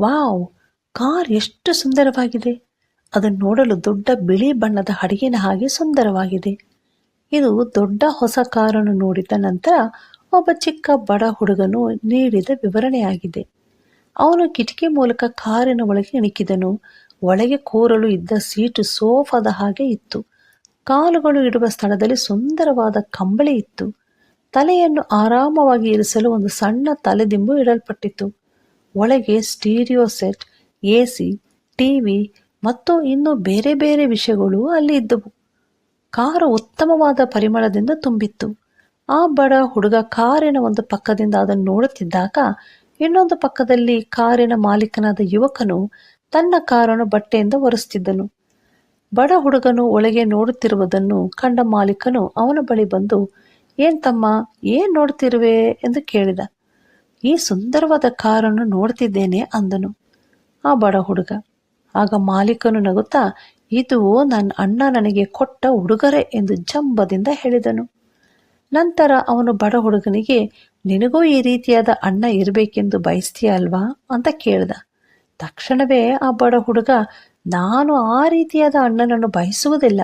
Wow, car ಎಷ್ಟು ಸುಂದರವಾಗಿದೆ. ಅದನ್ನು ನೋಡಲು ದೊಡ್ಡ ಬಿಳಿ ಬಣ್ಣದ ಹಡಗಿನ ಹಾಗೆ ಸುಂದರವಾಗಿದೆ. ಇದು ದೊಡ್ಡ ಹೊಸ ಕಾರನ್ನು ನೋಡಿದ ನಂತರ ಒಬ್ಬ ಚಿಕ್ಕ ಬಡ ಹುಡುಗನು ನೀಡಿದ ವಿವರಣೆಯಾಗಿದೆ. ಅವನು ಕಿಟಕಿ ಮೂಲಕ ಕಾರಿನ ಒಳಗೆ ಇಣುಕಿದನು. ಒಳಗೆ ಕೂರಲು ಇದ್ದ ಸೀಟು ಸೋಫಾದ ಹಾಗೆ ಇತ್ತು. ಕಾಲುಗಳು ಇಡುವ ಸ್ಥಳದಲ್ಲಿ ಸುಂದರವಾದ ಕಂಬಳಿ ಇತ್ತು. ತಲೆಯನ್ನು ಆರಾಮವಾಗಿ ಇರಿಸಲು ಒಂದು ಸಣ್ಣ ತಲೆದಿಂಬು ಇಡಲ್ಪಟ್ಟಿತ್ತು. ಒಳಗೆ ಸ್ಟೀರಿಯೋ ಸೆಟ್, ಎಸಿ, ಟಿವಿ ಮತ್ತು ಇನ್ನೂ ಬೇರೆ ಬೇರೆ ವಿಷಯಗಳು ಅಲ್ಲಿ ಇದ್ದವು. ಕಾರು ಉತ್ತಮವಾದ ಪರಿಮಳದಿಂದ ತುಂಬಿತ್ತು. ಆ ಬಡ ಹುಡುಗ ಕಾರಿನ ಒಂದು ಪಕ್ಕದಿಂದ ಅದನ್ನು ನೋಡುತ್ತಿದ್ದಾಗ ಇನ್ನೊಂದು ಪಕ್ಕದಲ್ಲಿ ಕಾರಿನ ಮಾಲೀಕನಾದ ಯುವಕನು ತನ್ನ ಕಾರನ್ನು ಬಟ್ಟೆಯಿಂದ ಒರೆಸುತ್ತಿದ್ದನು. ಬಡ ಹುಡುಗನು ಒಳಗೆ ನೋಡುತ್ತಿರುವುದನ್ನು ಕಂಡ ಮಾಲೀಕನು ಅವನ ಬಳಿ ಬಂದು, ಏನ್ ತಮ್ಮ, ಏನ್ ನೋಡ್ತಿರುವೆ ಎಂದು ಕೇಳಿದ. ಈ ಸುಂದರವಾದ ಕಾರನ್ನು ನೋಡ್ತಿದ್ದೇನೆ ಅಂದನು ಆ ಬಡ ಹುಡುಗ. ಆಗ ಮಾಲೀಕನು ನಗುತ್ತಾ, ಇದು ನನ್ನ ಅಣ್ಣ ನನಗೆ ಕೊಟ್ಟ ಉಡುಗೊರೆ ಎಂದು ಜಂಬದಿಂದ ಹೇಳಿದನು. ನಂತರ ಅವನು ಬಡ ಹುಡುಗನಿಗೆ, ನಿನಗೂ ಈ ರೀತಿಯಾದ ಅಣ್ಣ ಇರಬೇಕೆಂದು ಬಯಸ್ತೀಯ ಅಲ್ವಾ ಅಂತ ಕೇಳಿದ. ತಕ್ಷಣವೇ ಆ ಬಡ ಹುಡುಗ, ನಾನು ಆ ರೀತಿಯಾದ ಅಣ್ಣನನ್ನು ಬಯಸುವುದಿಲ್ಲ,